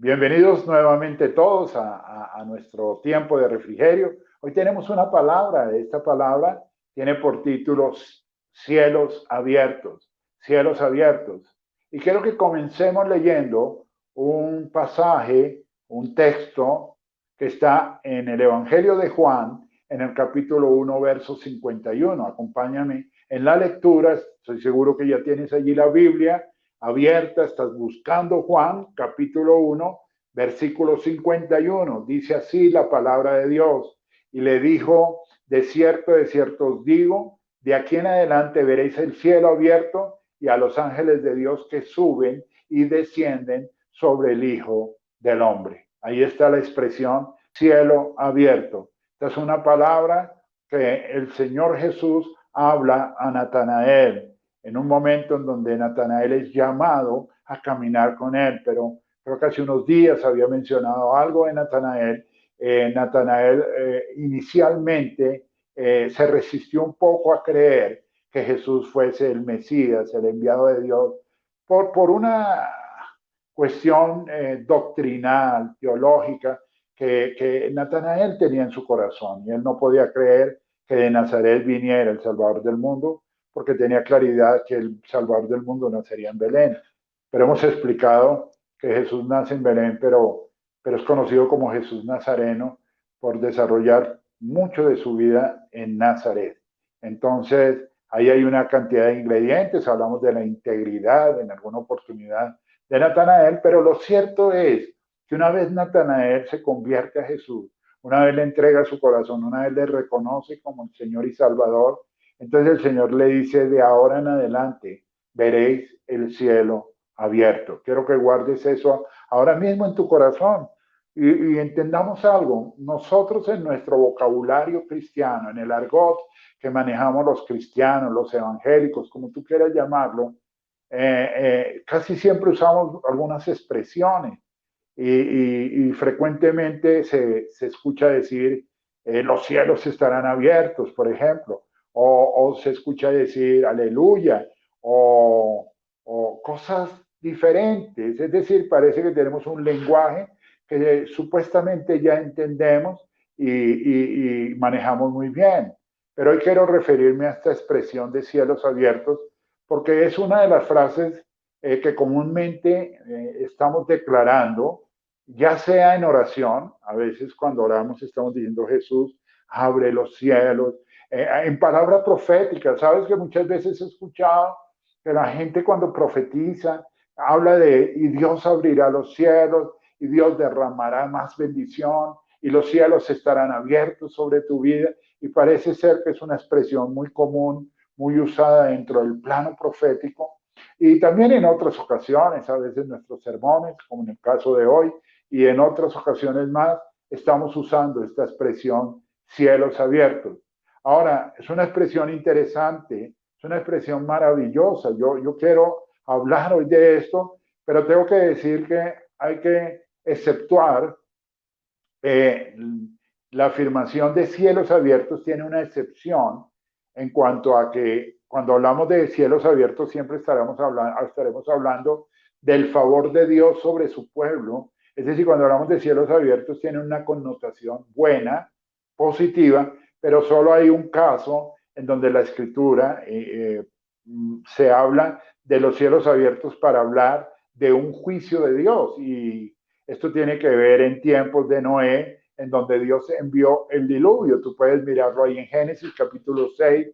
Bienvenidos nuevamente todos a nuestro tiempo de refrigerio. Hoy tenemos una palabra. Esta palabra tiene por título cielos abiertos, cielos abiertos. Y quiero que comencemos leyendo un pasaje, un texto que está en el Evangelio de Juan, en el capítulo 1, verso 51. Acompáñame en la lectura. Estoy seguro que ya tienes allí la Biblia abierta, estás buscando Juan, capítulo 1, versículo 51. Dice así la palabra de Dios. Y le dijo, de cierto os digo, de aquí en adelante veréis el cielo abierto y a los ángeles de Dios que suben y descienden sobre el Hijo del Hombre. Ahí está la expresión cielo abierto. Esta es una palabra que el Señor Jesús habla a Natanael en un momento en donde Natanael es llamado a caminar con él, pero creo que hace unos días había mencionado algo de Natanael. Natanael inicialmente se resistió un poco a creer que Jesús fuese el Mesías, el enviado de Dios, por una cuestión doctrinal, teológica, que Natanael tenía en su corazón, y él no podía creer que de Nazaret viniera el Salvador del mundo, porque tenía claridad que el Salvador del mundo nacería en Belén. Pero hemos explicado que Jesús nace en Belén, pero es conocido como Jesús Nazareno por desarrollar mucho de su vida en Nazaret. Entonces, ahí hay una cantidad de ingredientes, hablamos de la integridad en alguna oportunidad de Natanael, pero lo cierto es que una vez Natanael se convierte a Jesús, una vez le entrega su corazón, una vez le reconoce como el Señor y Salvador, entonces el Señor le dice, de ahora en adelante veréis el cielo abierto. Quiero que guardes eso ahora mismo en tu corazón y entendamos algo. Nosotros en nuestro vocabulario cristiano, en el argot que manejamos los cristianos, los evangélicos, como tú quieras llamarlo, casi siempre usamos algunas expresiones y frecuentemente se escucha decir los cielos estarán abiertos, por ejemplo, o se escucha decir aleluya, o cosas diferentes. Es decir, parece que tenemos un lenguaje que supuestamente ya entendemos y manejamos muy bien. Pero hoy quiero referirme a esta expresión de cielos abiertos porque es una de las frases que comúnmente estamos declarando, ya sea en oración, a veces cuando oramos estamos diciendo Jesús, abre los cielos, en palabra profética, sabes que muchas veces he escuchado que la gente cuando profetiza habla de, y Dios abrirá los cielos, y Dios derramará más bendición, y los cielos estarán abiertos sobre tu vida, y parece ser que es una expresión muy común, muy usada dentro del plano profético, y también en otras ocasiones, a veces en nuestros sermones, como en el caso de hoy, y en otras ocasiones más, estamos usando esta expresión cielos abiertos. Ahora, es una expresión interesante, es una expresión maravillosa. Yo quiero hablar hoy de esto, pero tengo que decir que hay que exceptuar eh, la afirmación de cielos abiertos tiene una excepción en cuanto a que cuando hablamos de cielos abiertos siempre estaremos hablando del favor de Dios sobre su pueblo. Es decir, cuando hablamos de cielos abiertos tiene una connotación buena, positiva, pero solo hay un caso en donde la escritura se habla de los cielos abiertos para hablar de un juicio de Dios. Y esto tiene que ver en tiempos de Noé, en donde Dios envió el diluvio. Tú puedes mirarlo ahí en Génesis capítulo 6,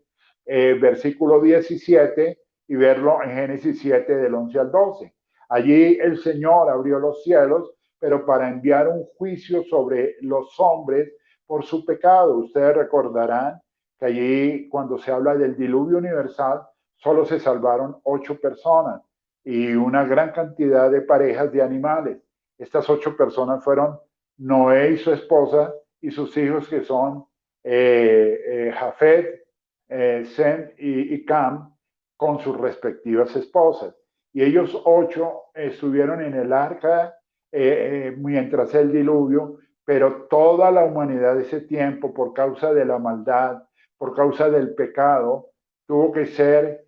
versículo 17, y verlo en Génesis 7 del 11 al 12. Allí el Señor abrió los cielos, pero para enviar un juicio sobre los hombres por su pecado. Ustedes recordarán que allí cuando se habla del diluvio universal, solo se salvaron 8 personas y una gran cantidad de parejas de animales. Estas 8 personas fueron Noé y su esposa y sus hijos que son Jafet, Sem y Cam con sus respectivas esposas. Y ellos 8 estuvieron en el arca mientras el diluvio, pero toda la humanidad de ese tiempo, por causa de la maldad, por causa del pecado, tuvo que ser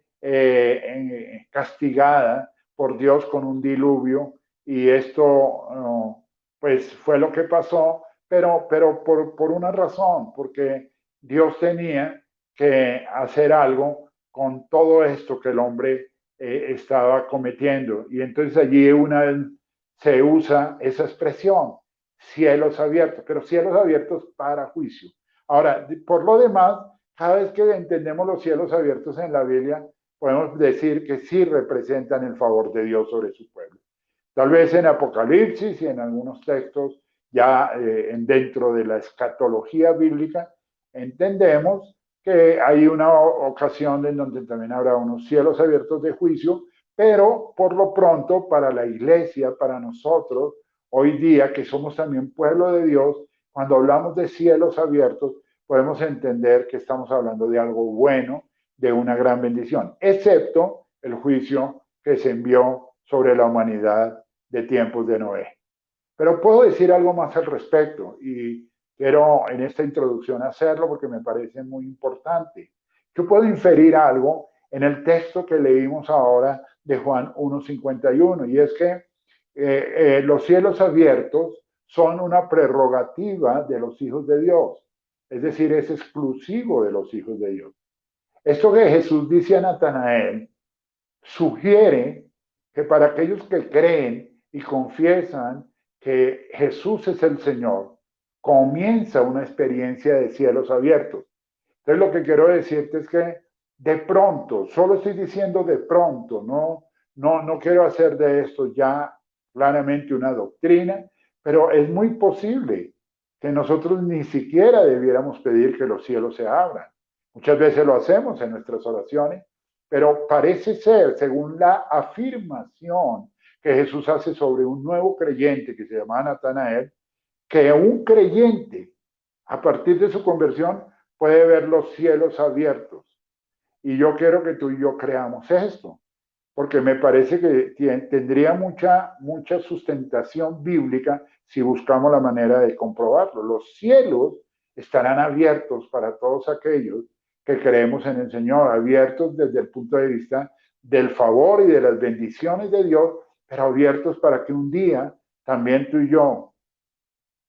castigada por Dios con un diluvio y esto pues fue lo que pasó, pero por una razón, porque Dios tenía que hacer algo con todo esto que el hombre estaba cometiendo. Y entonces allí una vez se usa esa expresión, cielos abiertos, pero cielos abiertos para juicio. Ahora, por lo demás, cada vez que entendemos los cielos abiertos en la Biblia, podemos decir que sí representan el favor de Dios sobre su pueblo. Tal vez en Apocalipsis y en algunos textos ya dentro de la escatología bíblica, entendemos que hay una ocasión en donde también habrá unos cielos abiertos de juicio, pero por lo pronto para la iglesia, para nosotros, hoy día que somos también pueblo de Dios, cuando hablamos de cielos abiertos, podemos entender que estamos hablando de algo bueno, de una gran bendición, excepto el juicio que se envió sobre la humanidad de tiempos de Noé. Pero puedo decir algo más al respecto y quiero en esta introducción hacerlo porque me parece muy importante. Yo puedo inferir algo en el texto que leímos ahora de Juan 1:51 y es que los cielos abiertos son una prerrogativa de los hijos de Dios, es decir, es exclusivo de los hijos de Dios. Esto que Jesús dice a Natanael sugiere que para aquellos que creen y confiesan que Jesús es el Señor, comienza una experiencia de cielos abiertos. Entonces lo que quiero decirte es que de pronto, solo estoy diciendo de pronto, no quiero hacer de esto ya claramente una doctrina, pero es muy posible que nosotros ni siquiera debiéramos pedir que los cielos se abran. Muchas veces lo hacemos en nuestras oraciones, pero parece ser, según la afirmación que Jesús hace sobre un nuevo creyente que se llama Natanael, que un creyente, a partir de su conversión, puede ver los cielos abiertos. Y yo quiero que tú y yo creamos esto, porque me parece que tendría mucha sustentación bíblica si buscamos la manera de comprobarlo. Los cielos estarán abiertos para todos aquellos que creemos en el Señor, abiertos desde el punto de vista del favor y de las bendiciones de Dios, pero abiertos para que un día también tú y yo,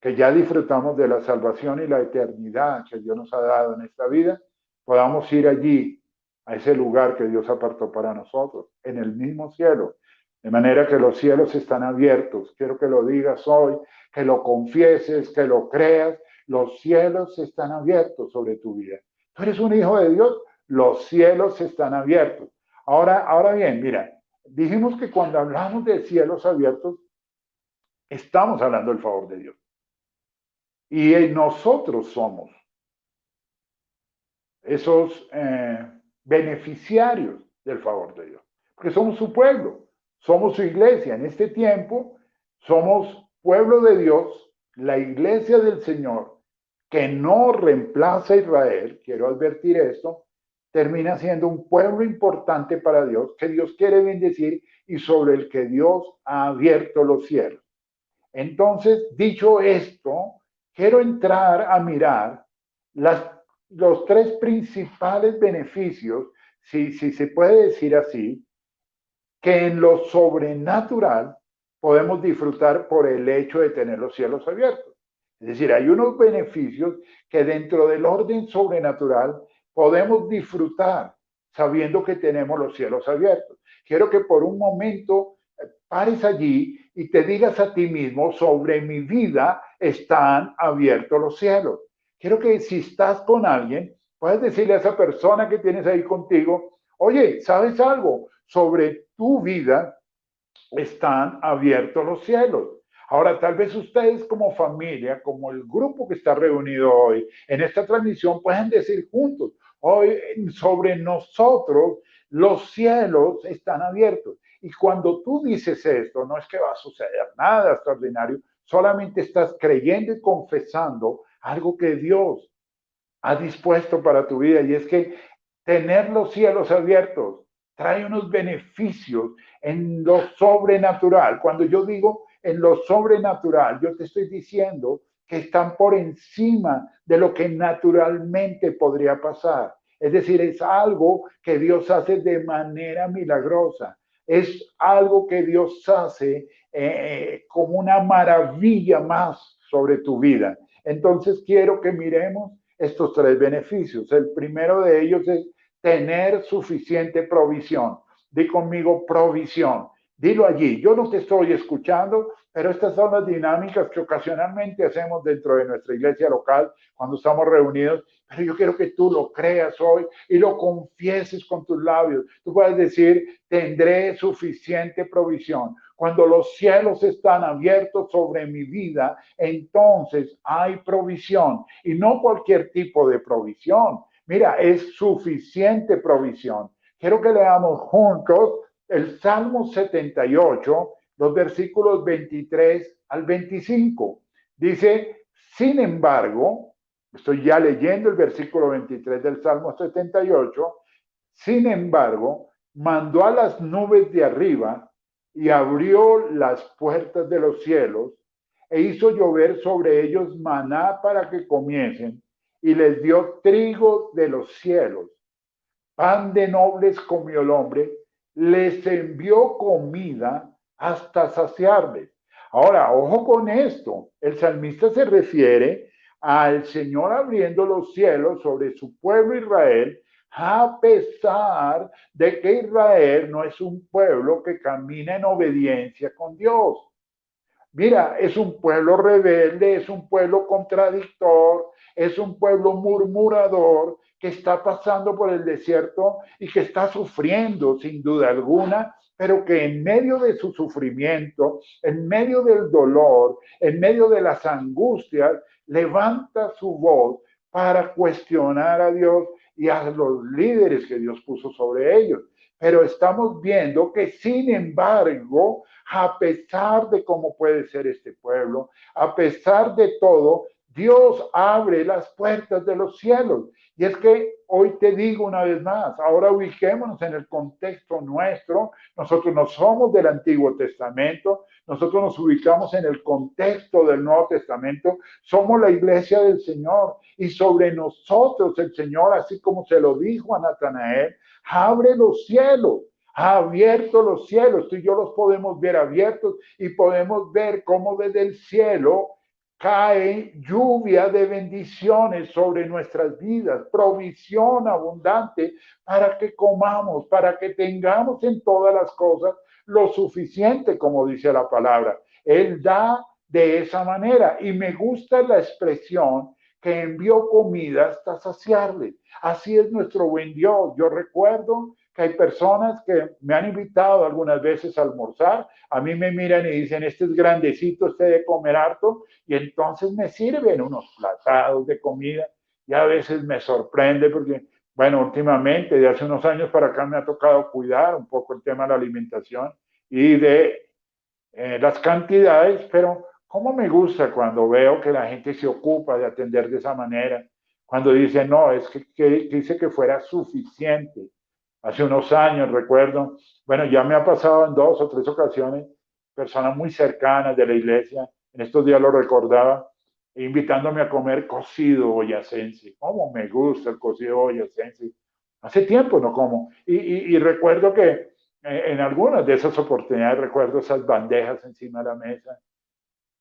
que ya disfrutamos de la salvación y la eternidad que Dios nos ha dado en esta vida, podamos ir allí, a ese lugar que Dios apartó para nosotros, en el mismo cielo. De manera que los cielos están abiertos. Quiero que lo digas hoy, que lo confieses, que lo creas. Los cielos están abiertos sobre tu vida. Tú eres un hijo de Dios, los cielos están abiertos. Ahora bien, mira, dijimos que cuando hablamos de cielos abiertos, estamos hablando del favor de Dios. Y nosotros somos esos beneficiarios del favor de Dios, porque somos su pueblo, somos su iglesia. En este tiempo somos pueblo de Dios, la iglesia del Señor, que no reemplaza a Israel, quiero advertir esto, termina siendo un pueblo importante para Dios, que Dios quiere bendecir y sobre el que Dios ha abierto los cielos. Entonces, dicho esto, quiero entrar a mirar los tres principales beneficios, si se puede decir así, que en lo sobrenatural podemos disfrutar por el hecho de tener los cielos abiertos. Es decir, hay unos beneficios que dentro del orden sobrenatural podemos disfrutar sabiendo que tenemos los cielos abiertos. Quiero que por un momento pares allí y te digas a ti mismo, sobre mi vida están abiertos los cielos. Quiero que si estás con alguien, puedes decirle a esa persona que tienes ahí contigo, oye, ¿sabes algo? Sobre tu vida están abiertos los cielos. Ahora, tal vez ustedes como familia, como el grupo que está reunido hoy en esta transmisión, pueden decir juntos, hoy sobre nosotros los cielos están abiertos. Y cuando tú dices esto, no es que va a suceder nada extraordinario, solamente estás creyendo y confesando algo que Dios ha dispuesto para tu vida. Y es que tener los cielos abiertos trae unos beneficios en lo sobrenatural. Cuando yo digo en lo sobrenatural, yo te estoy diciendo que están por encima de lo que naturalmente podría pasar. Es decir, es algo que Dios hace de manera milagrosa. es algo que Dios hace como una maravilla más sobre tu vida. Entonces quiero que miremos estos tres beneficios. El primero de ellos es tener suficiente provisión. Di conmigo provisión. Dilo allí. Yo no te estoy escuchando, pero estas son las dinámicas que ocasionalmente hacemos dentro de nuestra iglesia local cuando estamos reunidos. Pero yo quiero que tú lo creas hoy y lo confieses con tus labios. Tú puedes decir, tendré suficiente provisión. Cuando los cielos están abiertos sobre mi vida, entonces hay provisión. Y no cualquier tipo de provisión. Mira, es suficiente provisión. Quiero que leamos juntos el Salmo 78, los versículos 23 al 25. Dice, sin embargo, estoy ya leyendo el versículo 23 del Salmo 78, sin embargo, mandó a las nubes de arriba y abrió las puertas de los cielos e hizo llover sobre ellos maná para que comiesen y les dio trigo de los cielos. Pan de nobles comió el hombre, les envió comida hasta saciarles. Ahora, ojo con esto, el salmista se refiere al Señor abriendo los cielos sobre su pueblo Israel, a pesar de que Israel no es un pueblo que camina en obediencia con Dios. Mira, es un pueblo rebelde, es un pueblo contradictor, es un pueblo murmurador que está pasando por el desierto y que está sufriendo sin duda alguna, pero que en medio de su sufrimiento, en medio del dolor, en medio de las angustias, levanta su voz para cuestionar a Dios y a los líderes que Dios puso sobre ellos. Pero estamos viendo que, sin embargo, a pesar de cómo puede ser este pueblo, a pesar de todo, Dios abre las puertas de los cielos. Y es que hoy te digo una vez más, ahora ubiquémonos en el contexto nuestro. Nosotros no somos del Antiguo Testamento, nosotros nos ubicamos en el contexto del Nuevo Testamento. Somos la iglesia del Señor y sobre nosotros el Señor, así como se lo dijo a Natanael, abre los cielos. Ha abierto los cielos, tú y yo los podemos ver abiertos y podemos ver cómo desde el cielo cae lluvia de bendiciones sobre nuestras vidas, provisión abundante para que comamos, para que tengamos en todas las cosas lo suficiente, como dice la palabra. Él da de esa manera y me gusta la expresión que envió comida hasta saciarles. Así es nuestro buen Dios. Yo recuerdo que hay personas que me han invitado algunas veces a almorzar, a mí me miran y dicen, este es grandecito, este de comer harto, y entonces me sirven unos platados de comida, y a veces me sorprende porque, bueno, últimamente, de hace unos años para acá me ha tocado cuidar un poco el tema de la alimentación y de las cantidades, pero cómo me gusta cuando veo que la gente se ocupa de atender de esa manera, cuando dice, no, es que dice que fuera suficiente. Hace unos años, recuerdo, bueno, ya me ha pasado en 2 o 3 ocasiones, personas muy cercanas de la iglesia, en estos días lo recordaba, invitándome a comer cocido boyacense. ¿Cómo me gusta el cocido boyacense? Hace tiempo no como. Y recuerdo que en algunas de esas oportunidades, recuerdo esas bandejas encima de la mesa,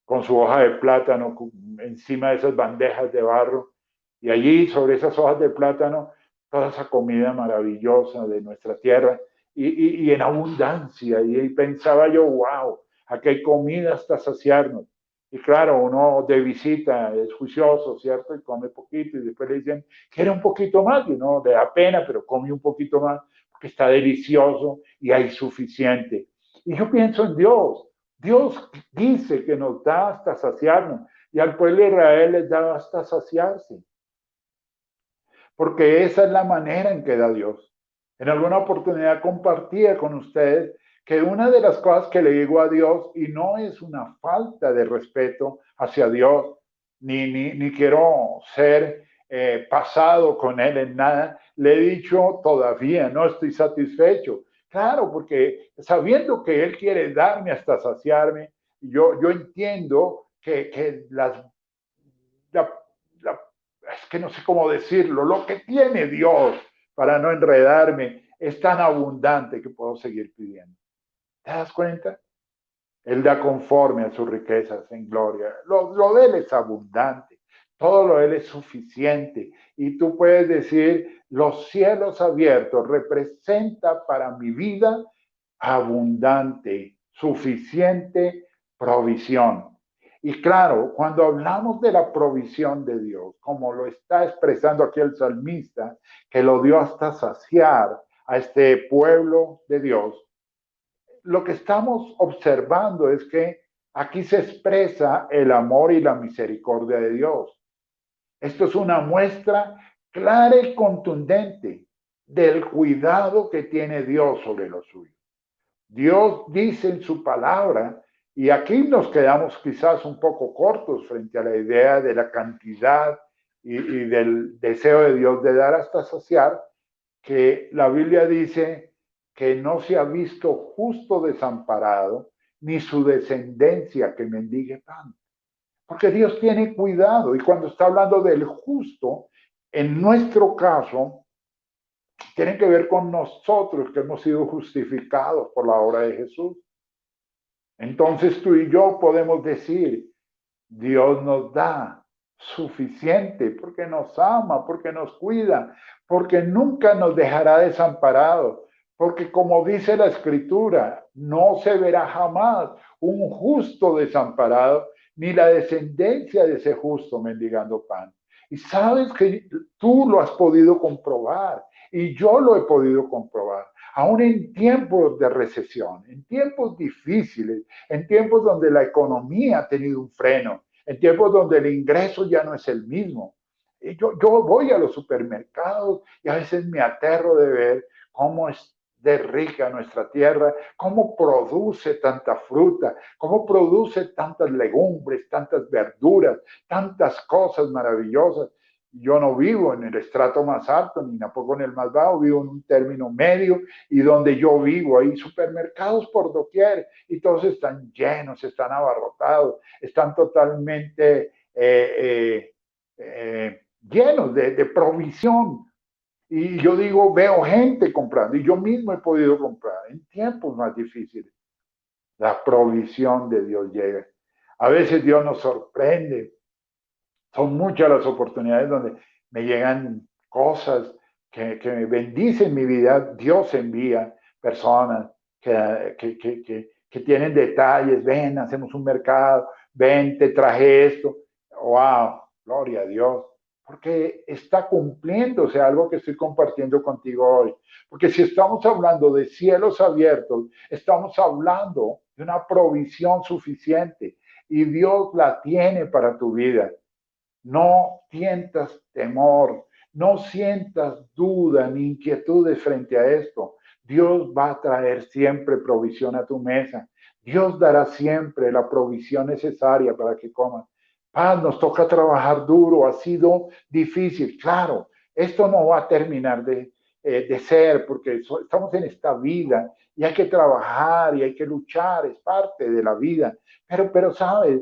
con su hoja de plátano encima de esas bandejas de barro, y allí sobre esas hojas de plátano, toda esa comida maravillosa de nuestra tierra, y en abundancia, y pensaba yo, wow, aquí hay comida hasta saciarnos. Y claro, uno de visita es juicioso, ¿cierto? Y come poquito, y después le dicen, quiere un poquito más, y uno le da pena, pero come un poquito más, porque está delicioso y hay suficiente. Y yo pienso en Dios. Dios dice que nos da hasta saciarnos y al pueblo de Israel les da hasta saciarse, porque esa es la manera en que da Dios. En alguna oportunidad compartía con ustedes que una de las cosas que le digo a Dios, y no es una falta de respeto hacia Dios, ni quiero ser pasado con Él en nada, le he dicho todavía no estoy satisfecho. Claro, porque sabiendo que Él quiere darme hasta saciarme, yo entiendo que la, la, es que no sé cómo decirlo, lo que tiene Dios para no enredarme es tan abundante que puedo seguir pidiendo. ¿Te das cuenta? Él da conforme a sus riquezas en gloria. Lo de Él es abundante. Todo lo de Él es suficiente. Y tú puedes decir, los cielos abiertos representa para mi vida abundante, suficiente provisión. Y claro, cuando hablamos de la provisión de Dios, como lo está expresando aquí el salmista, que lo dio hasta saciar a este pueblo de Dios, lo que estamos observando es que aquí se expresa el amor y la misericordia de Dios. Esto es una muestra clara y contundente del cuidado que tiene Dios sobre lo suyo. Dios dice en su palabra, y aquí nos quedamos quizás un poco cortos frente a la idea de la cantidad y del deseo de Dios de dar hasta saciar, que la Biblia dice que no se ha visto justo desamparado, ni su descendencia que mendigue pan. Porque Dios tiene cuidado, y cuando está hablando del justo, en nuestro caso, tiene que ver con nosotros que hemos sido justificados por la obra de Jesús. Entonces tú y yo podemos decir, Dios nos da suficiente porque nos ama, porque nos cuida, porque nunca nos dejará desamparados, porque como dice la Escritura, no se verá jamás un justo desamparado, ni la descendencia de ese justo mendigando pan. Y sabes que tú lo has podido comprobar y yo lo he podido comprobar. Aún en tiempos de recesión, en tiempos difíciles, en tiempos donde la economía ha tenido un freno, en tiempos donde el ingreso ya no es el mismo. Yo voy a los supermercados y a veces me aterro de ver cómo es de rica nuestra tierra, cómo produce tanta fruta, cómo produce tantas legumbres, tantas verduras, tantas cosas maravillosas. Yo no vivo en el estrato más alto ni tampoco en el más bajo, vivo en un término medio y donde yo vivo hay supermercados por doquier y todos están llenos, están abarrotados, están totalmente llenos de provisión. Y yo digo, veo gente comprando y yo mismo he podido comprar en tiempos más difíciles. La provisión de Dios llega. A veces Dios nos sorprende. Son muchas las oportunidades donde me llegan cosas que me bendicen mi vida. Dios envía personas que tienen detalles. Ven, hacemos un mercado. Ven, te traje esto. Wow, gloria a Dios. Porque está cumpliéndose algo que estoy compartiendo contigo hoy. Porque si estamos hablando de cielos abiertos, estamos hablando de una provisión suficiente y Dios la tiene para tu vida. No sientas temor, no sientas duda ni inquietudes frente a esto. Dios va a traer siempre provisión a tu mesa. Dios dará siempre la provisión necesaria para que comas. Paz, nos toca trabajar duro, ha sido difícil. Claro, esto no va a terminar de ser porque estamos en esta vida y hay que trabajar y hay que luchar, es parte de la vida. Pero sabes,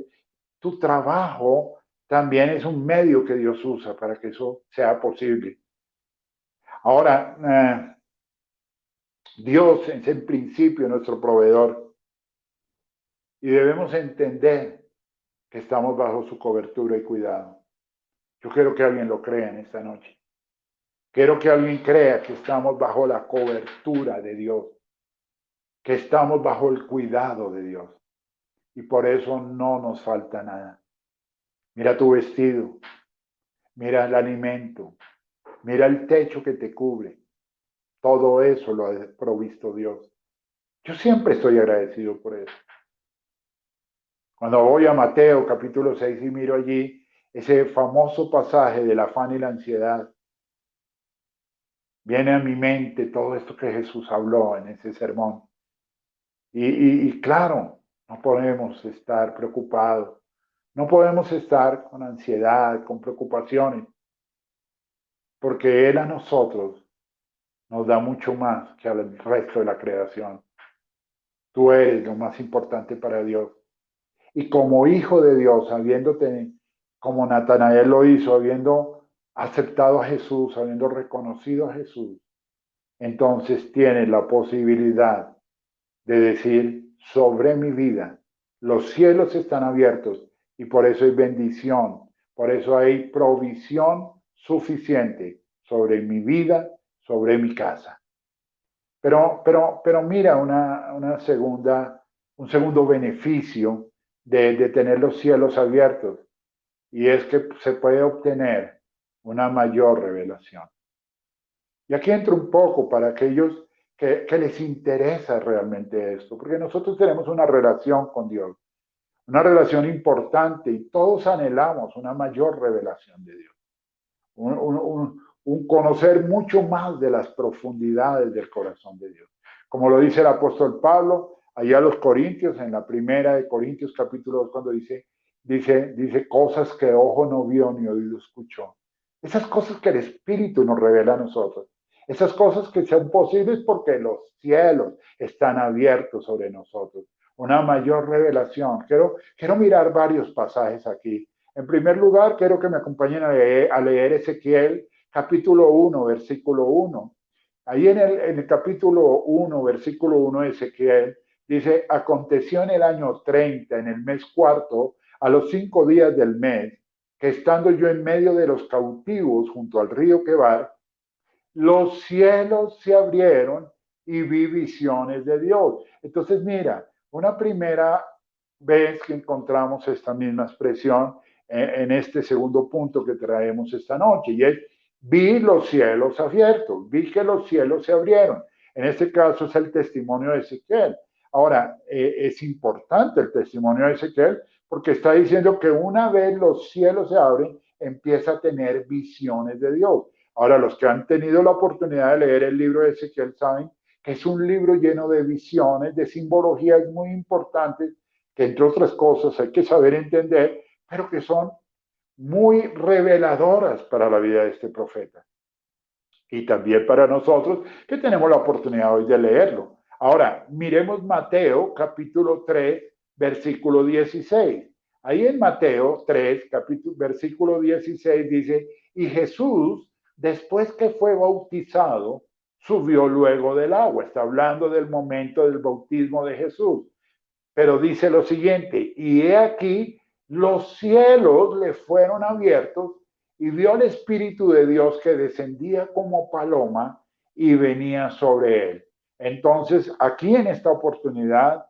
tu trabajo también es un medio que Dios usa para que eso sea posible. Ahora, Dios es en principio nuestro proveedor y debemos entender que estamos bajo su cobertura y cuidado. Yo quiero que alguien lo crea en esta noche. Quiero que alguien crea que estamos bajo la cobertura de Dios, que estamos bajo el cuidado de Dios y por eso no nos falta nada. Mira tu vestido, mira el alimento, mira el techo que te cubre. Todo eso lo ha provisto Dios. Yo siempre estoy agradecido por eso. Cuando voy a Mateo capítulo 6 y miro allí ese famoso pasaje del afán y la ansiedad, viene a mi mente todo esto que Jesús habló en ese sermón. Y claro, no podemos estar preocupados, no podemos estar con ansiedad, con preocupaciones, porque Él a nosotros nos da mucho más que al resto de la creación. Tú eres lo más importante para Dios. Y como hijo de Dios, habiéndote, como Natanael lo hizo, habiendo aceptado a Jesús, habiendo reconocido a Jesús, entonces tienes la posibilidad de decir, sobre mi vida. Los cielos están abiertos y por eso hay bendición, por eso hay provisión suficiente sobre mi vida, sobre mi casa. Pero mira un segundo beneficio de tener los cielos abiertos, y es que se puede obtener una mayor revelación. Y aquí entro un poco para aquellos que les interesa realmente esto, porque nosotros tenemos una relación con Dios, una relación importante, y todos anhelamos una mayor revelación de Dios, un conocer mucho más de las profundidades del corazón de Dios. Como lo dice el apóstol Pablo, allá a los Corintios, en la primera de Corintios capítulo 2, cuando dice cosas que ojo no vio ni oído escuchó. Esas cosas que el Espíritu nos revela a nosotros. Esas cosas que son posibles porque los cielos están abiertos sobre nosotros. Una mayor revelación. Quiero mirar varios pasajes aquí. En primer lugar, quiero que me acompañen a leer Ezequiel capítulo 1, versículo 1. Ahí en el capítulo 1, versículo 1 de Ezequiel, dice, aconteció en el año 30, en el mes cuarto, a los 5 días del mes, que estando yo en medio de los cautivos junto al río Quebar, los cielos se abrieron y vi visiones de Dios. Entonces, mira, una primera vez que encontramos esta misma expresión en este segundo punto que traemos esta noche, y es, vi los cielos abiertos, vi que los cielos se abrieron. En este caso es el testimonio de Ezequiel. Ahora, es importante el testimonio de Ezequiel porque está diciendo que una vez los cielos se abren, empieza a tener visiones de Dios. Ahora, los que han tenido la oportunidad de leer el libro de Ezequiel saben que es un libro lleno de visiones, de simbologías muy importantes, que entre otras cosas hay que saber entender, pero que son muy reveladoras para la vida de este profeta. Y también para nosotros que tenemos la oportunidad hoy de leerlo. Ahora, miremos Mateo capítulo 3, versículo 16. Ahí en Mateo 3, versículo 16 dice, y Jesús, después que fue bautizado, subió luego del agua. Está hablando del momento del bautismo de Jesús. Pero dice lo siguiente, y he aquí, los cielos le fueron abiertos y vio el Espíritu de Dios que descendía como paloma y venía sobre él. Entonces, aquí en esta oportunidad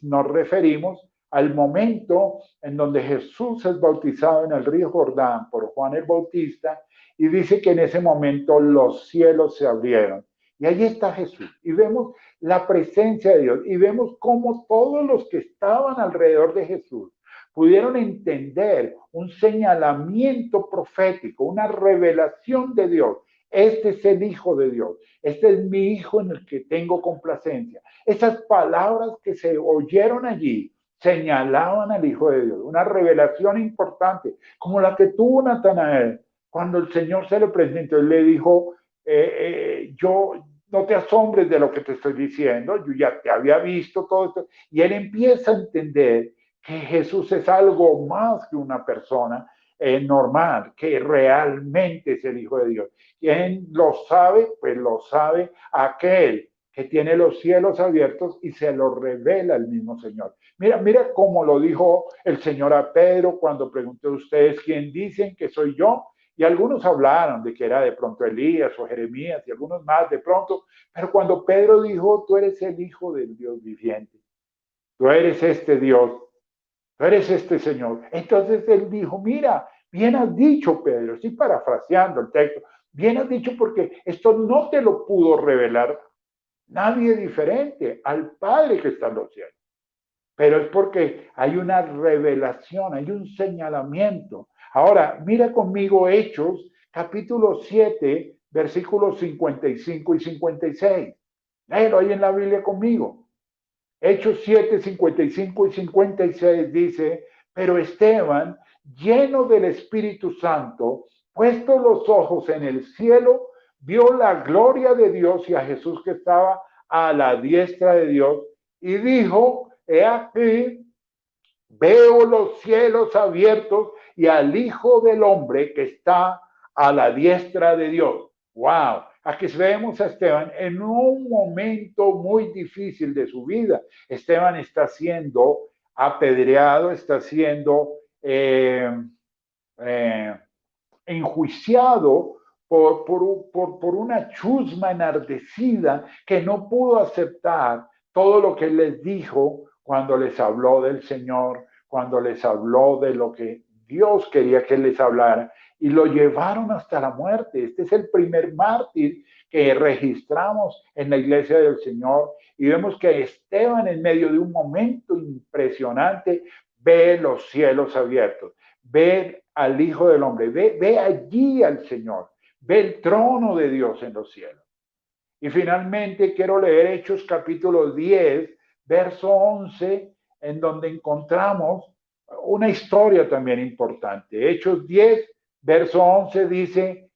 nos referimos al momento en donde Jesús es bautizado en el río Jordán por Juan el Bautista, y dice que en ese momento los cielos se abrieron. Y ahí está Jesús. Y vemos la presencia de Dios. Y vemos cómo todos los que estaban alrededor de Jesús pudieron entender un señalamiento profético, una revelación de Dios. Este es el Hijo de Dios. Este es mi Hijo en el que tengo complacencia. Esas palabras que se oyeron allí señalaban al Hijo de Dios. Una revelación importante, como la que tuvo Natanael cuando el Señor se le presentó y le dijo, yo no te asombres de lo que te estoy diciendo, yo ya te había visto todo esto. Y él empieza a entender que Jesús es algo más que una persona normal, que realmente es el Hijo de Dios. ¿Quién lo sabe? Pues lo sabe aquel que tiene los cielos abiertos y se lo revela el mismo Señor. Mira cómo lo dijo el Señor a Pedro cuando preguntó a ustedes, ¿quién dicen que soy yo? Y algunos hablaron de que era de pronto Elías o Jeremías y algunos más de pronto, pero cuando Pedro dijo, tú eres el Hijo del Dios viviente, tú eres este Dios, tú eres este Señor. Entonces él dijo, mira, bien has dicho, Pedro, estoy parafraseando el texto, bien has dicho porque esto no te lo pudo revelar nadie diferente al Padre que está en los cielos. Pero es porque hay una revelación, hay un señalamiento. Ahora, mira conmigo Hechos, capítulo 7, versículos 55 y 56. Léelo ahí en la Biblia conmigo. Hechos 7, 55 y 56 dice, pero Esteban, lleno del Espíritu Santo, puesto los ojos en el cielo, vio la gloria de Dios y a Jesús que estaba a la diestra de Dios y dijo, he aquí, veo los cielos abiertos y al Hijo del Hombre que está a la diestra de Dios. ¡Wow! Aquí vemos a Esteban en un momento muy difícil de su vida. Esteban está siendo apedreado, está siendo eh, enjuiciado por una chusma enardecida que no pudo aceptar todo lo que él les dijo cuando les habló del Señor, cuando les habló de lo que Dios quería que les hablara, y lo llevaron hasta la muerte. Este es el primer mártir que registramos en la iglesia del Señor, y vemos que Esteban, en medio de un momento impresionante, ve los cielos abiertos, ve al Hijo del Hombre, ve allí al Señor, ve el trono de Dios en los cielos. Y finalmente quiero leer Hechos capítulo 10, verso 11, en donde encontramos una historia también importante. Hechos 10, verso 11 dice,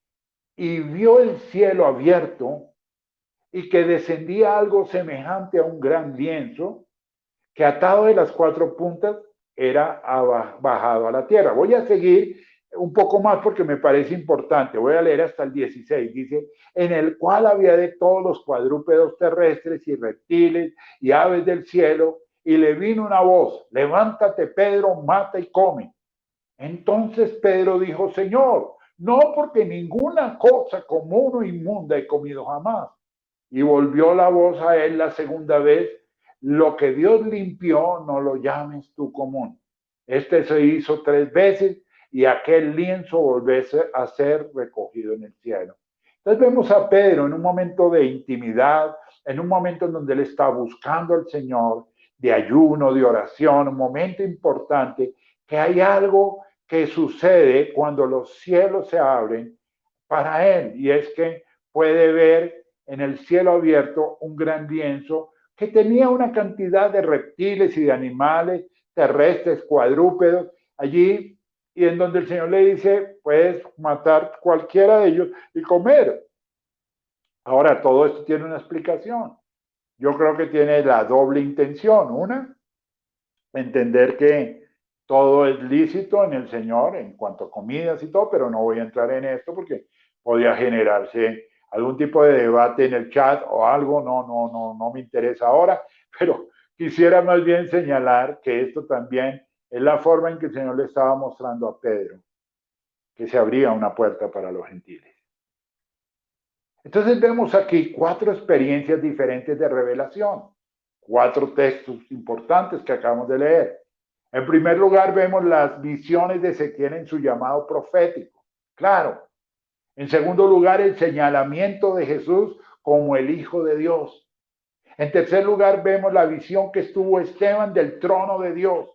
y vio el cielo abierto y que descendía algo semejante a un gran lienzo, que atado de las cuatro puntas era bajado a la tierra. Voy a seguir un poco más porque me parece importante. Voy a leer hasta el 16. Dice, en el cual había de todos los cuadrúpedos terrestres y reptiles y aves del cielo, y le vino una voz, levántate, Pedro, mata y come. Entonces Pedro dijo, Señor, no, porque ninguna cosa común o inmunda he comido jamás. Y volvió la voz a él la segunda vez, lo que Dios limpió, no lo llames tú común. Este se hizo 3 veces y aquel lienzo volviese a ser recogido en el cielo. Entonces vemos a Pedro en un momento de intimidad, en un momento en donde él está buscando al Señor, de ayuno, de oración, un momento importante, que hay algo que sucede cuando los cielos se abren para él, y es que puede ver en el cielo abierto un gran lienzo que tenía una cantidad de reptiles y de animales terrestres, cuadrúpedos, allí, y en donde el Señor le dice, puedes matar cualquiera de ellos y comer. Ahora, todo esto tiene una explicación. Yo creo que tiene la doble intención. Una, entender que todo es lícito en el Señor en cuanto a comidas y todo, pero no voy a entrar en esto porque podría generarse algún tipo de debate en el chat o algo, no me interesa ahora, pero quisiera más bien señalar que esto también es la forma en que el Señor le estaba mostrando a Pedro que se abría una puerta para los gentiles. Entonces vemos aquí 4 experiencias diferentes de revelación, 4 textos importantes que acabamos de leer. En primer lugar, vemos las visiones de Ezequiel en su llamado profético. Claro. En segundo lugar, el señalamiento de Jesús como el Hijo de Dios. En tercer lugar, vemos la visión que estuvo Esteban del trono de Dios.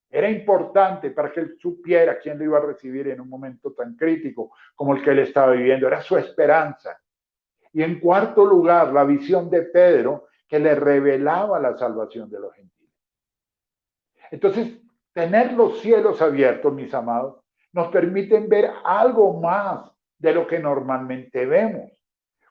Era importante para que él supiera quién lo iba a recibir en un momento tan crítico como el que él estaba viviendo. Era su esperanza. Y en cuarto lugar, la visión de Pedro que le revelaba la salvación de los gentiles. Entonces, tener los cielos abiertos, mis amados, nos permiten ver algo más de lo que normalmente vemos.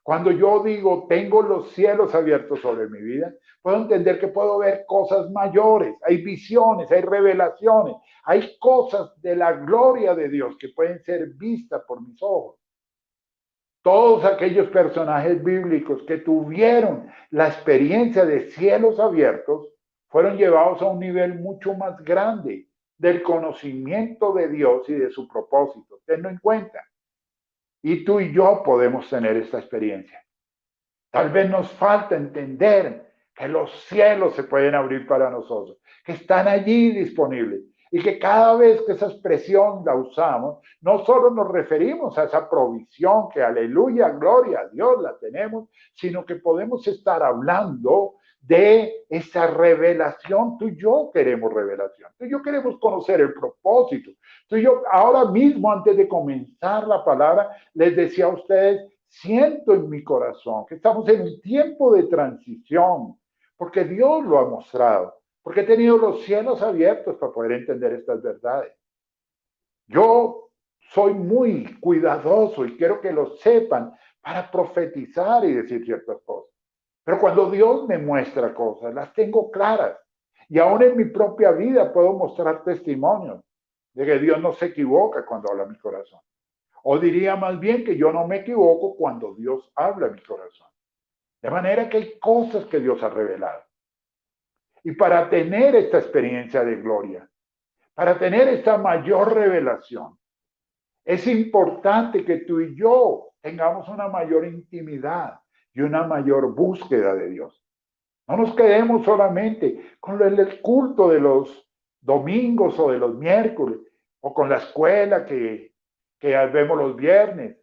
Cuando yo digo, tengo los cielos abiertos sobre mi vida, puedo entender que puedo ver cosas mayores, hay visiones, hay revelaciones, hay cosas de la gloria de Dios que pueden ser vistas por mis ojos. Todos aquellos personajes bíblicos que tuvieron la experiencia de cielos abiertos fueron llevados a un nivel mucho más grande del conocimiento de Dios y de su propósito. Tenlo en cuenta. Y tú y yo podemos tener esta experiencia. Tal vez nos falta entender que los cielos se pueden abrir para nosotros, que están allí disponibles y que cada vez que esa expresión la usamos, no solo nos referimos a esa provisión que aleluya, gloria a Dios la tenemos, sino que podemos estar hablando de esa revelación. Tú y yo queremos revelación, tú y yo queremos conocer el propósito. Tú y yo ahora mismo, antes de comenzar la palabra, les decía a ustedes, siento en mi corazón que estamos en un tiempo de transición, porque Dios lo ha mostrado, porque he tenido los cielos abiertos para poder entender estas verdades. Yo soy muy cuidadoso y quiero que lo sepan para profetizar y decir ciertas cosas. Pero cuando Dios me muestra cosas, las tengo claras. Y aún en mi propia vida puedo mostrar testimonios de que Dios no se equivoca cuando habla mi corazón. O diría más bien que yo no me equivoco cuando Dios habla a mi corazón. De manera que hay cosas que Dios ha revelado. Y para tener esta experiencia de gloria, para tener esta mayor revelación, es importante que tú y yo tengamos una mayor intimidad y una mayor búsqueda de Dios. No nos quedemos solamente con el culto de los domingos o de los miércoles o con la escuela que vemos los viernes.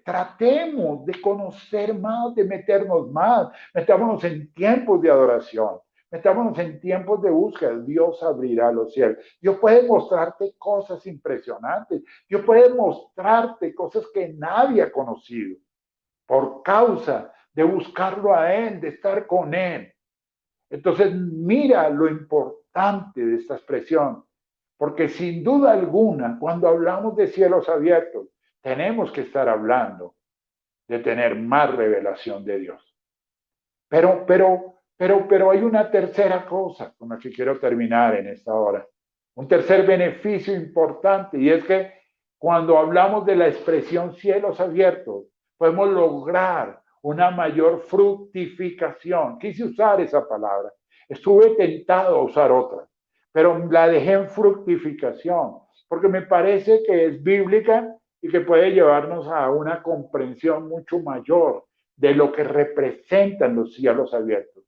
Tratemos de conocer más, de meternos más. Metámonos en tiempos de adoración. Metámonos en tiempos de búsqueda. Dios abrirá los cielos. Dios puede mostrarte cosas impresionantes. Dios puede mostrarte cosas que nadie ha conocido por causa de buscarlo a Él, de estar con Él. Entonces, mira lo importante de esta expresión, porque sin duda alguna, cuando hablamos de cielos abiertos, tenemos que estar hablando de tener más revelación de Dios. Pero hay una tercera cosa con la que quiero terminar en esta hora. Un tercer beneficio importante, y es que cuando hablamos de la expresión cielos abiertos, podemos lograr una mayor fructificación. Quise usar esa palabra. Estuve tentado a usar otra, pero la dejé en fructificación, porque me parece que es bíblica y que puede llevarnos a una comprensión mucho mayor de lo que representan los cielos abiertos.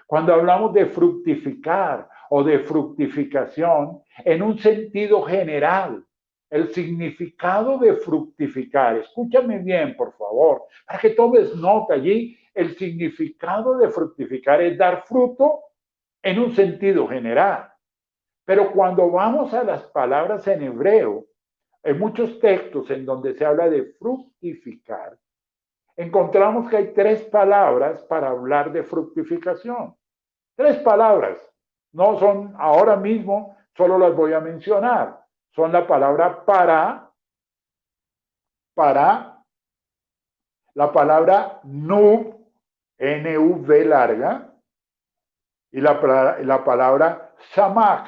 Cuando hablamos de fructificar o de fructificación, en un sentido general, el significado de fructificar, escúchame bien, por favor, para que tomes nota allí, el significado de fructificar es dar fruto en un sentido general. Pero cuando vamos a las palabras en hebreo, en muchos textos en donde se habla de fructificar, encontramos que hay tres palabras para hablar de fructificación. Tres palabras. No son ahora mismo, solo las voy a mencionar. Son la palabra para, la palabra nub, N-U-V larga, y la palabra samak,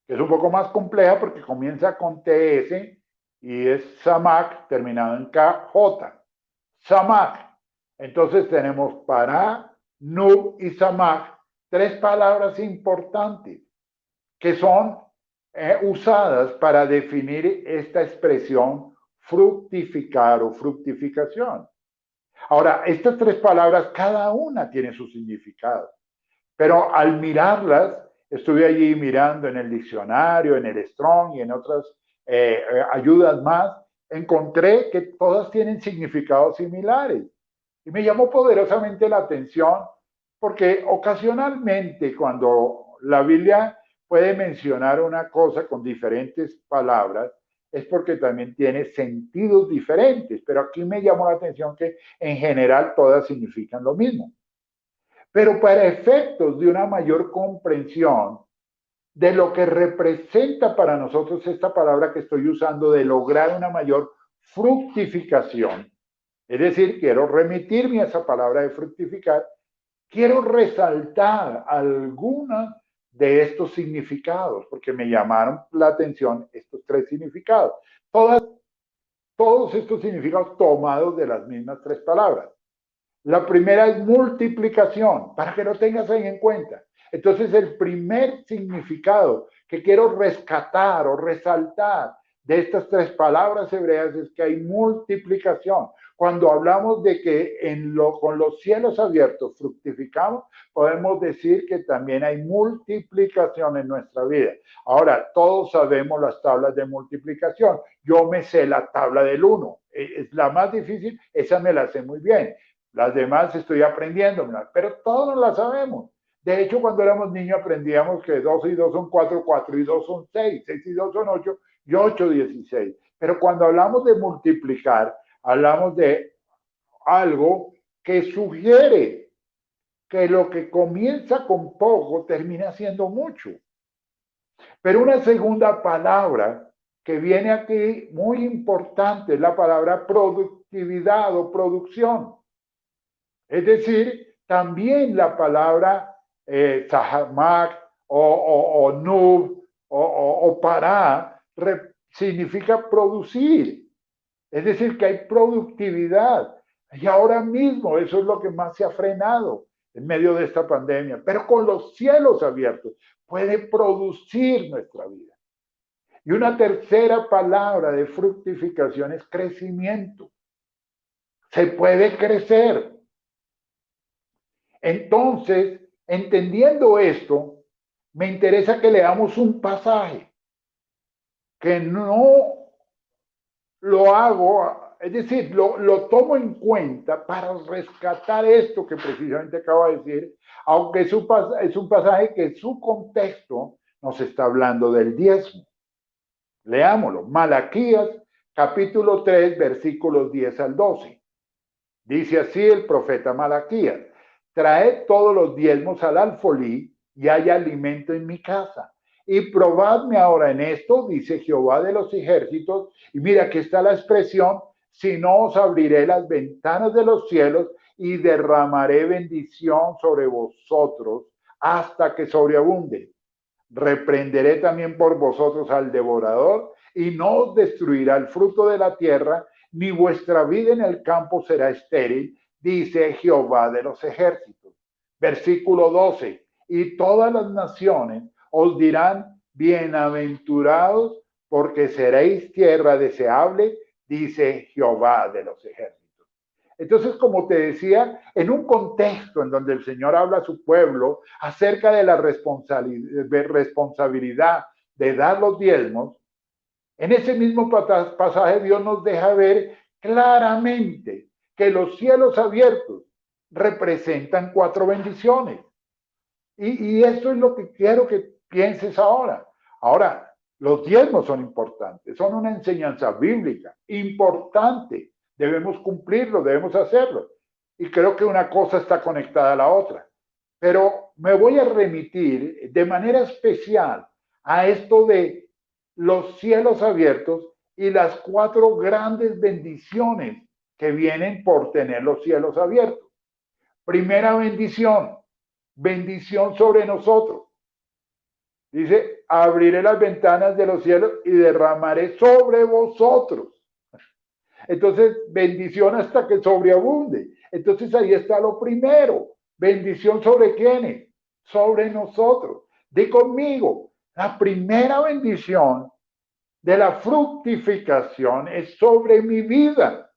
que es un poco más compleja porque comienza con TS y es samak terminado en KJ. Samak. Entonces tenemos para, nub y samak, tres palabras importantes que son usadas para definir esta expresión fructificar o fructificación. Ahora, estas tres palabras, cada una tiene su significado, pero al mirarlas, estuve allí mirando en el diccionario, en el Strong y en otras ayudas más, encontré que todas tienen significados similares. Y me llamó poderosamente la atención porque ocasionalmente cuando la Biblia puede mencionar una cosa con diferentes palabras, es porque también tiene sentidos diferentes, pero aquí me llamó la atención que en general todas significan lo mismo. Pero para efectos de una mayor comprensión de lo que representa para nosotros esta palabra que estoy usando, de lograr una mayor fructificación, es decir, quiero remitirme a esa palabra de fructificar, quiero resaltar alguna de estos significados, porque me llamaron la atención estos tres significados. Todos estos significados tomados de las mismas tres palabras. La primera es multiplicación, para que lo tengas ahí en cuenta. Entonces, el primer significado que quiero rescatar o resaltar de estas tres palabras hebreas es que hay multiplicación. Cuando hablamos de que con los cielos abiertos fructificamos, podemos decir que también hay multiplicación en nuestra vida. Ahora, todos sabemos las tablas de multiplicación. Yo me sé la tabla del 1. Es la más difícil, esa me la sé muy bien. Las demás estoy aprendiendo, pero todos las sabemos. De hecho, cuando éramos niños aprendíamos que 2 y 2 son 4, 4 y 2 son 6, 6 y 2 son 8 y 8, 16. Pero cuando hablamos de multiplicar, hablamos de algo que sugiere que lo que comienza con poco termina siendo mucho. Pero una segunda palabra que viene aquí muy importante es la palabra productividad o producción. Es decir, también la palabra Sahamak o Nub o para significa producir. Es decir, que hay productividad. Y ahora mismo eso es lo que más se ha frenado en medio de esta pandemia. Pero con los cielos abiertos puede producir nuestra vida. Y una tercera palabra de fructificación es crecimiento. Se puede crecer. Entonces, entendiendo esto, me interesa que leamos un pasaje que no lo hago, es decir, lo tomo en cuenta para rescatar esto que precisamente acabo de decir, aunque es un pasaje que en su contexto nos está hablando del diezmo. Leámoslo. Malaquías, capítulo 3, versículos 10 al 12. Dice así el profeta Malaquías: traed todos los diezmos al alfolí y haya alimento en mi casa. Y probadme ahora en esto, dice Jehová de los ejércitos. Y mira, aquí está la expresión: si no, os abriré las ventanas de los cielos y derramaré bendición sobre vosotros hasta que sobreabunde. Reprenderé también por vosotros al devorador y no os destruirá el fruto de la tierra, ni vuestra vida en el campo será estéril, dice Jehová de los ejércitos. Versículo 12. Y todas las naciones os dirán: bienaventurados, porque seréis tierra deseable, dice Jehová de los ejércitos. Entonces, como te decía, en un contexto en donde el Señor habla a su pueblo acerca de la responsabilidad de dar los diezmos, en ese mismo pasaje Dios nos deja ver claramente que los cielos abiertos representan 4 bendiciones. Y eso es lo que quiero que pienses ahora. Ahora, los diezmos son importantes, son una enseñanza bíblica importante. Debemos cumplirlo, debemos hacerlo. Y creo que una cosa está conectada a la otra. Pero me voy a remitir de manera especial a esto de los cielos abiertos y las 4 grandes bendiciones que vienen por tener los cielos abiertos. Primera bendición, bendición sobre nosotros. Dice: abriré las ventanas de los cielos y derramaré sobre vosotros. Entonces, bendición hasta que sobreabunde. Entonces, ahí está lo primero. Bendición sobre quiénes? Sobre nosotros. Di conmigo, la primera bendición de la fructificación es sobre mi vida.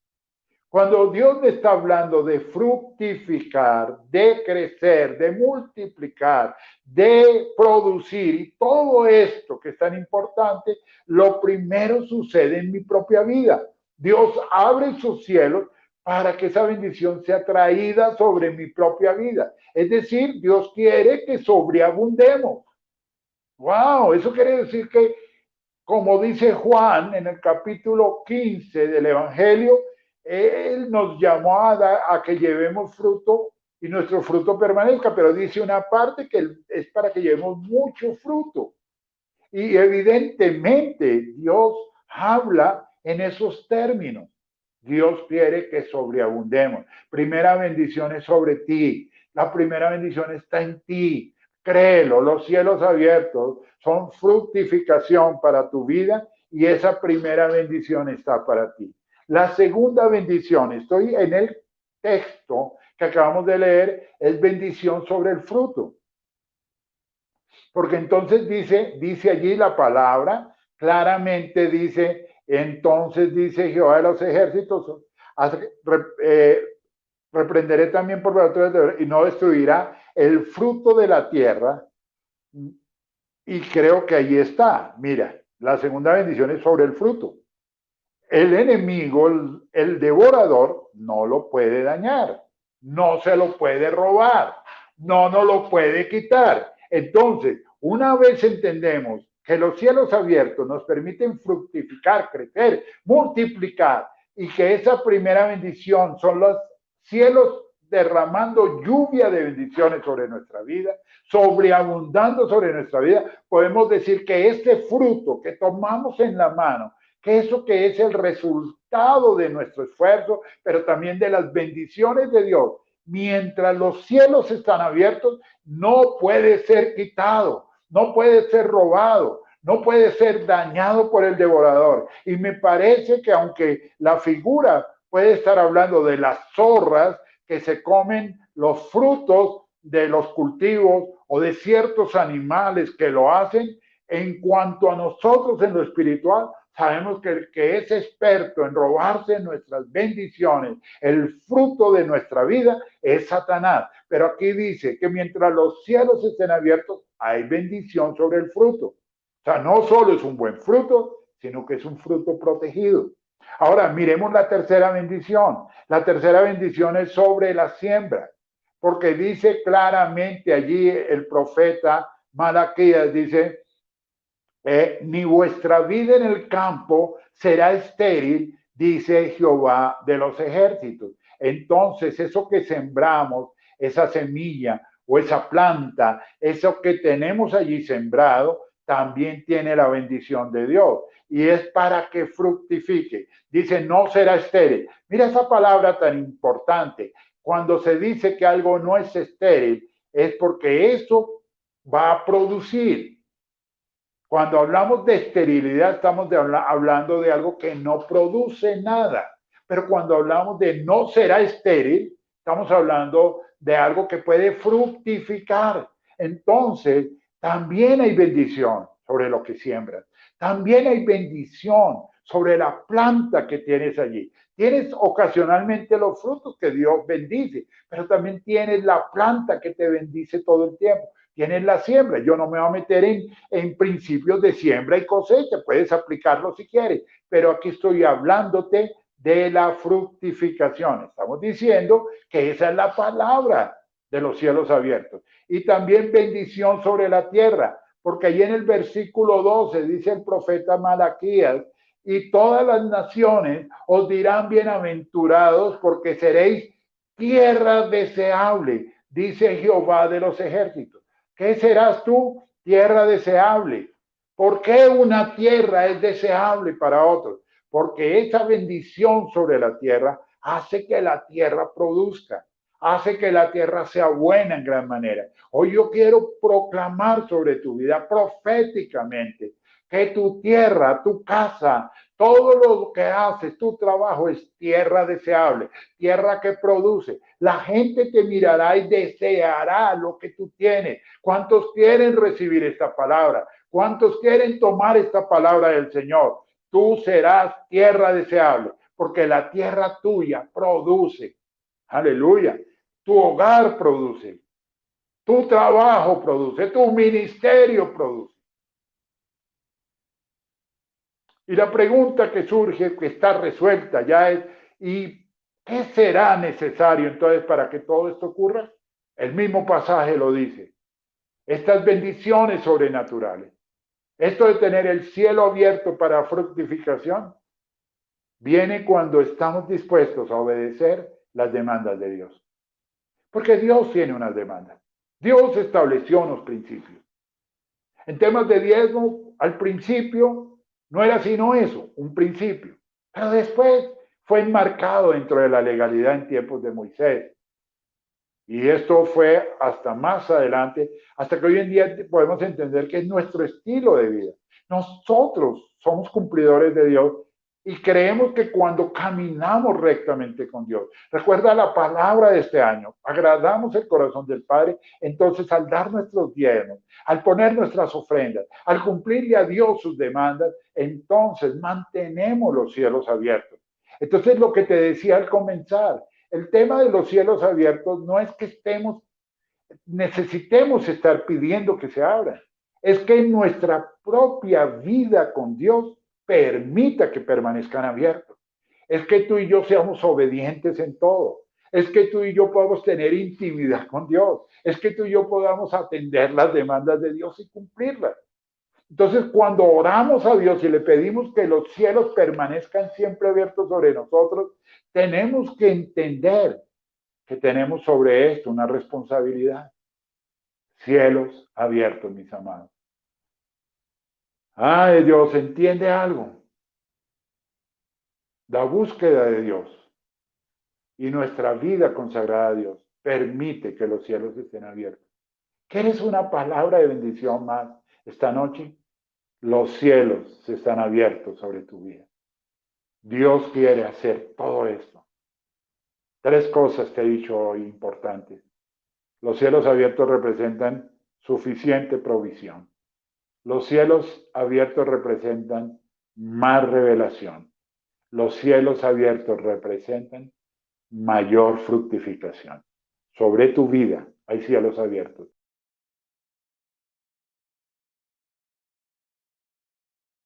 Cuando Dios me está hablando de fructificar, de crecer, de multiplicar, de producir y todo esto que es tan importante, lo primero sucede en mi propia vida. Dios abre sus cielos para que esa bendición sea traída sobre mi propia vida. Es decir, Dios quiere que sobreabundemos. ¡Wow! Eso quiere decir que, como dice Juan en el capítulo 15 del Evangelio, Él nos llamó a que llevemos fruto y nuestro fruto permanezca, pero dice una parte que es para que llevemos mucho fruto. Y evidentemente Dios habla en esos términos. Dios quiere que sobreabundemos. Primera bendición es sobre ti. La primera bendición está en ti. Créelo, los cielos abiertos son fructificación para tu vida y esa primera bendición está para ti. La segunda bendición, estoy en el texto que acabamos de leer, es bendición sobre el fruto. Porque entonces dice allí la palabra, claramente dice: entonces dice Jehová de los ejércitos, reprenderé también por vosotros y no destruirá el fruto de la tierra. Y creo que ahí está. Mira, la segunda bendición es sobre el fruto. El enemigo, el devorador, no lo puede dañar, no se lo puede robar, no nos lo puede quitar. Entonces, una vez entendemos que los cielos abiertos nos permiten fructificar, crecer, multiplicar, y que esa primera bendición son los cielos derramando lluvia de bendiciones sobre nuestra vida, sobreabundando sobre nuestra vida, podemos decir que este fruto que tomamos en la mano, que eso que es el resultado de nuestro esfuerzo, pero también de las bendiciones de Dios, mientras los cielos están abiertos, no puede ser quitado, no puede ser robado, no puede ser dañado por el devorador. Y me parece que aunque la figura puede estar hablando de las zorras que se comen los frutos de los cultivos o de ciertos animales que lo hacen, en cuanto a nosotros en lo espiritual, sabemos que el que es experto en robarse nuestras bendiciones, el fruto de nuestra vida, es Satanás. Pero aquí dice que mientras los cielos estén abiertos, hay bendición sobre el fruto. O sea, no solo es un buen fruto, sino que es un fruto protegido. Ahora, miremos la tercera bendición. La tercera bendición es sobre la siembra, porque dice claramente allí el profeta Malaquías, dice, ni vuestra vida en el campo será estéril, dice Jehová de los ejércitos. Entonces, eso que sembramos, esa semilla o esa planta, eso que tenemos allí sembrado, también tiene la bendición de Dios. Y es para que fructifique. Dice, no será estéril. Mira esa palabra tan importante. Cuando se dice que algo no es estéril, es porque eso va a producir. Cuando hablamos de esterilidad, estamos hablando de algo que no produce nada. Pero cuando hablamos de no será estéril, estamos hablando de algo que puede fructificar. Entonces, también hay bendición sobre lo que siembras. También hay bendición sobre la planta que tienes allí. Tienes ocasionalmente los frutos que Dios bendice, pero también tienes la planta que te bendice todo el tiempo. Tienes la siembra. Yo no me voy a meter en principios de siembra y cosecha. Puedes aplicarlo si quieres, pero aquí estoy hablándote de la fructificación. Estamos diciendo que esa es la palabra de los cielos abiertos. Y también bendición sobre la tierra, porque ahí en el versículo 12 dice el profeta Malaquías, y todas las naciones os dirán bienaventurados porque seréis tierra deseable, dice Jehová de los ejércitos. ¿Qué serás tú? Tierra deseable. ¿Por qué una tierra es deseable para otros? Porque esa bendición sobre la tierra hace que la tierra produzca, hace que la tierra sea buena en gran manera. Hoy yo quiero proclamar sobre tu vida proféticamente que tu tierra, tu casa, todo lo que haces, tu trabajo es tierra deseable, tierra que produce. La gente te mirará y deseará lo que tú tienes. ¿Cuántos quieren recibir esta palabra? ¿Cuántos quieren tomar esta palabra del Señor? Tú serás tierra deseable, porque la tierra tuya produce. Aleluya. Tu hogar produce. Tu trabajo produce. Tu ministerio produce. Y la pregunta que surge, que está resuelta ya es, ¿y qué será necesario entonces para que todo esto ocurra? El mismo pasaje lo dice. Estas bendiciones sobrenaturales, esto de tener el cielo abierto para fructificación, viene cuando estamos dispuestos a obedecer las demandas de Dios. Porque Dios tiene unas demandas. Dios estableció unos principios. En temas de diezmo, al principio no era sino eso, un principio. Pero después fue enmarcado dentro de la legalidad en tiempos de Moisés. Y esto fue hasta más adelante, hasta que hoy en día podemos entender que es nuestro estilo de vida. Nosotros somos cumplidores de Dios y creemos que cuando caminamos rectamente con Dios, recuerda la palabra de este año, agradamos el corazón del Padre, entonces al dar nuestros diezmos, al poner nuestras ofrendas, al cumplirle a Dios sus demandas, entonces mantenemos los cielos abiertos. Entonces lo que te decía al comenzar, el tema de los cielos abiertos no es que necesitemos estar pidiendo que se abran, es que en nuestra propia vida con Dios permita que permanezcan abiertos. Es que tú y yo seamos obedientes en todo. Es que tú y yo podamos tener intimidad con Dios. Es que tú y yo podamos atender las demandas de Dios y cumplirlas. Entonces, cuando oramos a Dios y le pedimos que los cielos permanezcan siempre abiertos sobre nosotros, tenemos que entender que tenemos sobre esto una responsabilidad. Cielos abiertos, mis amados. Ay, Dios, entiende algo. La búsqueda de Dios y nuestra vida consagrada a Dios permite que los cielos estén abiertos. ¿Quieres una palabra de bendición más esta noche? Los cielos se están abiertos sobre tu vida. Dios quiere hacer todo esto. 3 cosas te he dicho hoy importantes. Los cielos abiertos representan suficiente provisión. Los cielos abiertos representan más revelación. Los cielos abiertos representan mayor fructificación. Sobre tu vida hay cielos abiertos.